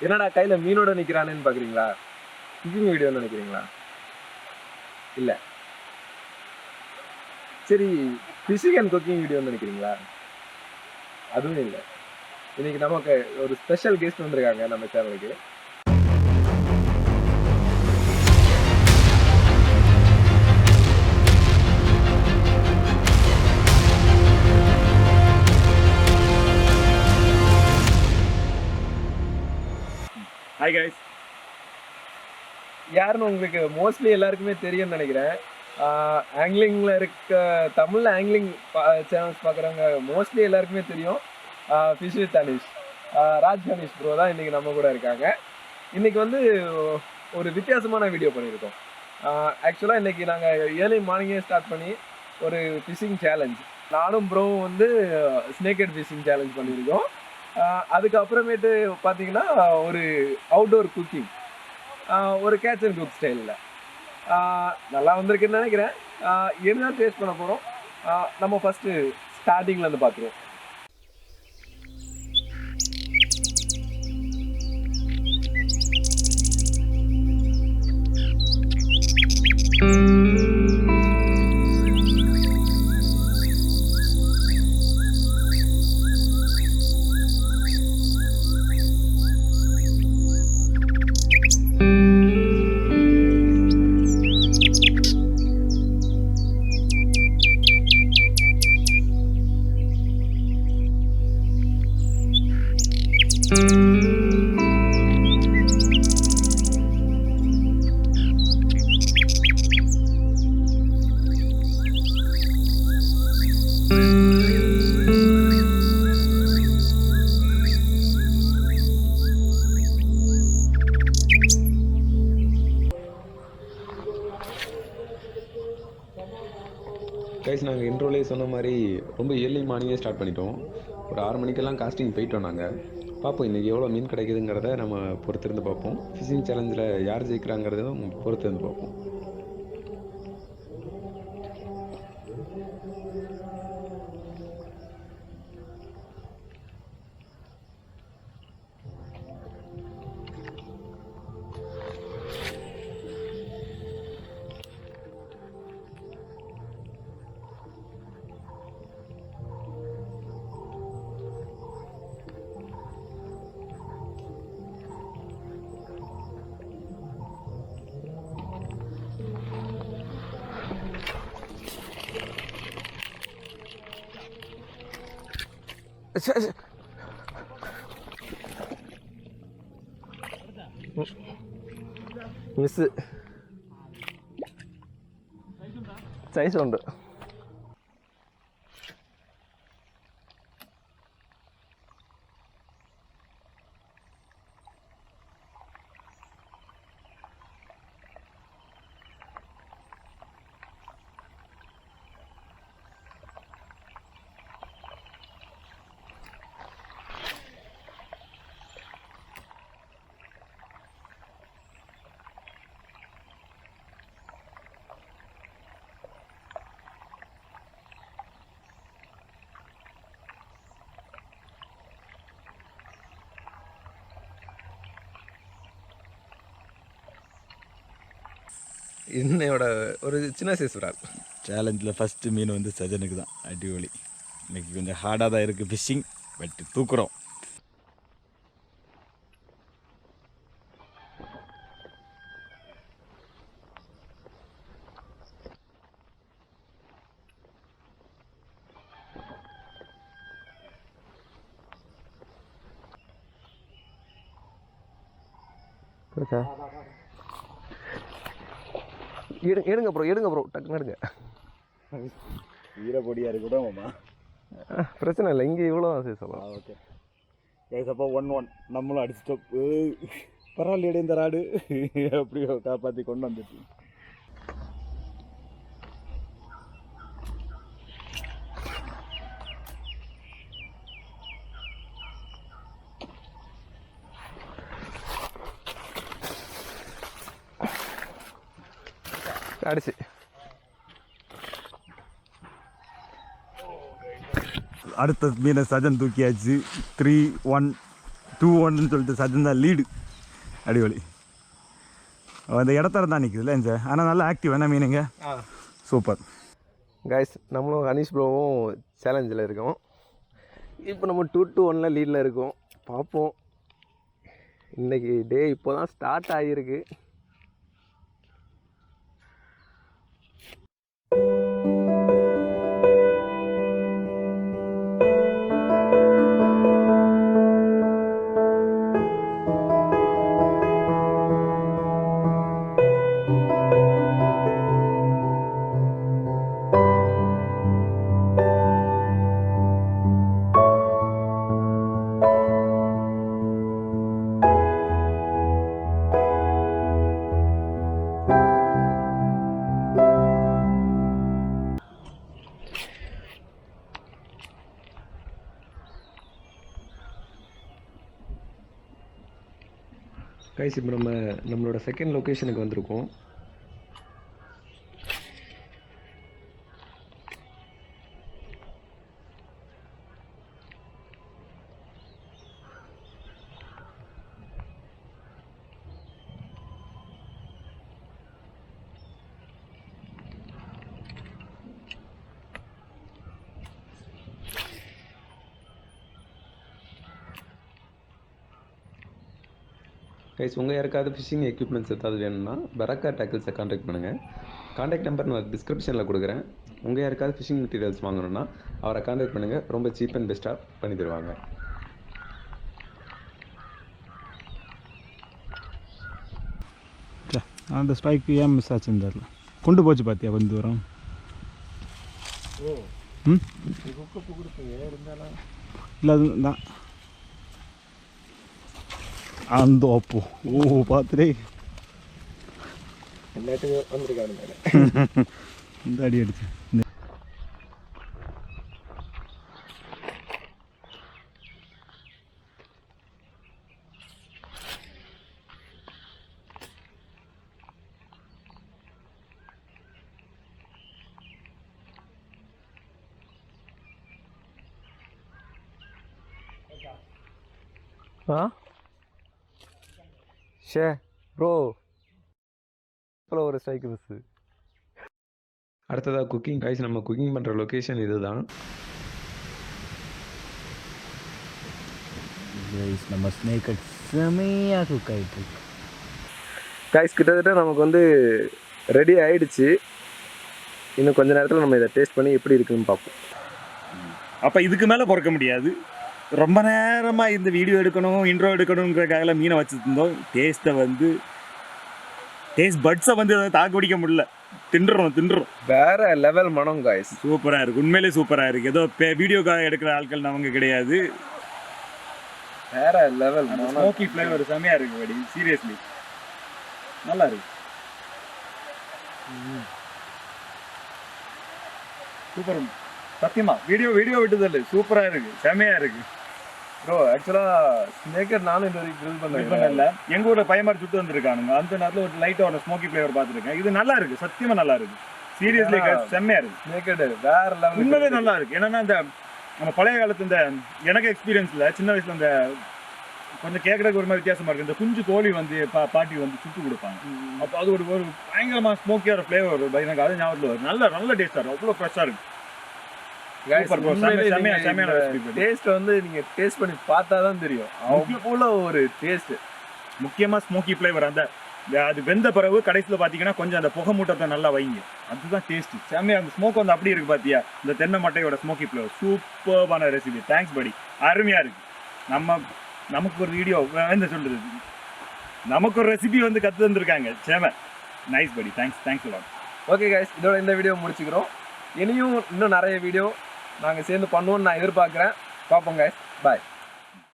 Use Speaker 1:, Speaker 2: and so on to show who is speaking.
Speaker 1: என்னடா கையில் மீனோட நிற்கிறானேன்னு பார்க்குறீங்களா? குக்கிங் வீடியோன்னு நினைக்கிறீங்களா? இல்லை. சரி, ஃபிஷிங் அண்ட் குக்கிங் வீடியோன்னு நினைக்கிறீங்களா? அதுவும் இல்லை. இன்னைக்கு நமக்கு ஒரு ஸ்பெஷல் கெஸ்ட் வந்திருக்காங்க நம்ம சேனலுக்கு.
Speaker 2: Hi guys.
Speaker 1: யாருன்னு உங்களுக்கு மோஸ்ட்லி எல்லாருக்குமே தெரியும்னு நினைக்கிறேன். ஆங்கிலிங்கில் இருக்க தமிழில் ஆங்கிலிங் சேனல்ஸ் பார்க்குறவங்க மோஸ்ட்லி எல்லாருக்குமே தெரியும். Fish with Hanish, Raj Hanish bro தான் இன்றைக்கி நம்ம கூட இருக்காங்க. இன்றைக்கி வந்து ஒரு வித்தியாசமான வீடியோ பண்ணியிருக்கோம். ஆக்சுவலாக இன்றைக்கி நாங்கள் ஏர்லி மார்னிங்கே ஸ்டார்ட் பண்ணி ஒரு ஃபிஷிங் சேலஞ்ச், நானும் ப்ரோவும் வந்து ஸ்னேக்ஹெட் ஃபிஷிங் சேலஞ்ச் பண்ணியிருக்கோம். அதுக்கப்புறமேட்டு பார்த்தீங்கன்னா ஒரு அவுட்டோர் குக்கிங், ஒரு கேட்ச் அண்ட் குக் ஸ்டைலில் நல்லா வந்திருக்குன்னு நினைக்கிறேன். என்ன டேஸ்ட் பண்ண போகிறோம் நம்ம ஃபஸ்ட்டு ஸ்டார்டிங்லேருந்து பார்த்துருவோம்.
Speaker 3: கைஸ், நாங்கள் இன்ட்ரோலே சொன்ன மாதிரி ரொம்ப ஏர்லி மார்னிங்கே ஸ்டார்ட் பண்ணிட்டோம். ஒரு 6 மணிக்கெல்லாம் காஸ்டிங் போயிட்டோம். நாங்கள் பார்ப்போம் இன்றைக்கி எவ்வளோ மீன் கிடைக்குதுங்கிறத நம்ம பொறுத்திருந்து பார்ப்போம். ஃபிஷிங் சேலஞ்சில் யார் ஜெயிக்கிறாங்கிறதும் பொறுத்திருந்து பார்ப்போம்.
Speaker 1: മിസ് സൈസ് ഉണ്ട്. இன்னையோட ஒரு சின்ன சைஸ் விரால்
Speaker 2: சேலஞ்சில் ஃபஸ்ட்டு மீன் வந்து சஜனுக்கு தான். அடிப்பொலி. இன்றைக்கி கொஞ்சம் ஹார்டாக தான் இருக்குது ஃபிஷ்ஷிங், பட் தூக்குறோம்.
Speaker 1: எடுங்க ப்ரோ டக்குன்னு எடுங்க.
Speaker 2: ஈரப்பொடியாக இருக்கட்டும்,
Speaker 1: பிரச்சனை இல்லை. இங்கே இவ்வளோ தான் சைஸ் சொல்லலாம்.
Speaker 2: ஓகே கைஸ், அப்போ 1-1 நம்மளும் அடிச்சிட்டோம். பரவாயில்லையே இந்த ராடு எப்படியோ காப்பாற்றி கொண்டு வந்துட்டு.
Speaker 1: அடிச்சு
Speaker 2: அடுத்த மீனை சஜன் தூக்கியாச்சு. 3-1 2-1 சொல்லிட்டு சஜன் தான் லீடு. அடிபொலி. அந்த இடத்துல தான் நிற்குதுல்ல சார். ஆனால் நல்லா ஆக்டிவ் என்ன மீனுங்க. சூப்பர்
Speaker 1: கைஸ், நம்மளும் ஹனீஷ் ப்ரோவும் சேலஞ்சில் இருக்கோம். இப்போ நம்ம 2-1 லீடில் இருக்கோம். பார்ப்போம். இன்றைக்கி டே இப்போ தான் ஸ்டார்ட் ஆகியிருக்கு.
Speaker 3: கைஸ், இப்போ நம்மளோட செகண்ட் லொக்கேஷனுக்கு வந்திருக்கோம். கைஸ், உங்கள் யாருக்காவது ஃபிஷிங் எக்யூப்மெண்ட்ஸ் ஏதாவது வேணும்னா பெராக்கா டேக்கிள்ஸை காண்டாக்ட் பண்ணுங்கள். காண்டாக்ட் நம்பர் நான் டிஸ்கிரிப்ஷனில் கொடுக்குறேன். உங்கள் யாருக்காவது ஃபிஷிங் மெட்டீரியல்ஸ் வாங்கணும்னா அவரை காண்டாக்ட் பண்ணுங்கள். ரொம்ப சீப் அண்ட் பெஸ்ட்டாக பண்ணி தருவாங்க.
Speaker 2: அந்த ஸ்ட்ரைக்கு ஏன் மிஸ் ஆச்சுன்னு தெரியல. கொண்டு போச்சு பார்த்தியா கொஞ்சம் தூரம். இல்லை அதுதான் அந்த அப்போ பார்த்துட்டே
Speaker 1: எல்லாத்துக்கும் வந்திருக்காரு மேலே.
Speaker 2: இந்த அடி அடிச்சு.
Speaker 1: ஷே ப்ரோ, ஒரு ஸ்ட்ரைக் மிஸ்.
Speaker 3: அடுத்ததாக குக்கிங். கைஸ், நம்ம குக்கிங் பண்ணுற லொக்கேஷன் இதுதான்.
Speaker 2: நம்ம ஸ்னேக்கட் செமையாக குக் ஆகிட்டு இருக்கு.
Speaker 1: கைஸ், கிட்டத்தட்ட நமக்கு வந்து ரெடி ஆகிடுச்சு. இன்னும் கொஞ்ச நேரத்தில் நம்ம இதை டேஸ்ட் பண்ணி எப்படி இருக்குன்னு பார்ப்போம்.
Speaker 2: அப்போ இதுக்கு மேலே பொறுக்க முடியாது. ரொம்ப நேரமாக இந்த வீடியோ எடுக்கணும், இன்ட்ரோ எடுக்கணுங்கிறக்காக மீனை வச்சுருந்தோம். டேஸ்ட் பட்ஸை வந்து தாக்கு பிடிக்க முடியல. தின்றுறோம்.
Speaker 1: வேற லெவல் மனம் கைஸ்.
Speaker 2: சூப்பராக இருக்குது, உண்மையிலே சூப்பராக இருக்குது. ஏதோ வீடியோக்காக எடுக்கிற ஆட்கள் நமக்கு கிடையாது.
Speaker 1: வேற லெவல்
Speaker 2: ஸ்மோக்கி ஃப்ளேவர் செமையாக இருக்குது படி. சீரியஸ்லி நல்லா இருக்கு. சூப்பர். சத்தியமா வீடியோ விட்டுதல்ல சூப்பராக இருக்குது, செமையாக இருக்குது.
Speaker 1: ப்ரோ, ஆக்சுவலாக ஸ்னேக்கர் நானும் இந்த வரைக்கும் க்ரில்
Speaker 2: பண்ணல. எங்கள் ஊரில் பயமாரி சுட்டு வந்துருக்கானுங்க. அந்த நேரத்தில் ஒரு லைட்டாக ஒரு ஸ்மோக்கி ஃப்ளேவர் பார்த்துருக்கேன். இது நல்லா இருக்குது, சத்தியமாக நல்லா இருக்குது. சீரியஸ்லி செம்மையாக இருக்குது.
Speaker 1: ஸ்னேக்கர் வேற லெவல்,
Speaker 2: உண்மையிலே நல்லா இருக்குது. ஏன்னா இந்த நம்ம பழைய காலத்து இந்த எனக்கு எக்ஸ்பீரியன்ஸில் சின்ன வயசில் இந்த கொஞ்சம் கேட்குறதுக்கு ஒரு மாதிரி வித்தியாசமாக இருக்குது. இந்த குஞ்சு கோழி வந்து பாட்டி வந்து சுட்டு கொடுப்பாங்க. அப்போ அது ஒரு பயங்கரமாக ஸ்மோக்கியாக ஃப்ளேவர் எனக்கு அது ஞாபகத்தில் வருது. நல்ல டேஸ்ட்டாக இருக்கும், அவ்வளோ ஃப்ரெஷ்ஷாக இருக்குது.
Speaker 1: டேஸ்ட் வந்து நீங்க டேஸ்ட் பண்ணி பார்த்தா தான் தெரியும் அவ்வளோ ஒரு டேஸ்ட்.
Speaker 2: முக்கியமாக ஸ்மோக்கி ஃப்ளேவர். அது வெந்த பிறகு கடைசியில் பார்த்தீங்கன்னா கொஞ்சம் அந்த புகை மூட்டத்தை நல்லா வைங்க, அதுதான் டேஸ்ட்டு. செம்மையாக அந்த ஸ்மோக் வந்து அப்படி இருக்குது பார்த்தியா. இந்த தென்னை மட்டையோட ஸ்மோக்கி ஃப்ளேவர் சூப்பரான ரெசிபி. தேங்க்ஸ் படி, அருமையாக இருக்குது. நமக்கு ஒரு வீடியோ என்ன சொல்கிறது, நமக்கு ஒரு ரெசிபி வந்து கற்று தந்துருக்காங்க. செம நைஸ் படி. Thanks lot.
Speaker 1: ஓகே கைஸ், இதோட இந்த வீடியோ முடிச்சுக்கிறோம். இன்னும் நிறைய வீடியோ நாங்கள் சேர்ந்து பண்ணுவோம்னு நான் எதிர்பார்க்குறேன். பார்ப்போம் கைஸ், பாய்.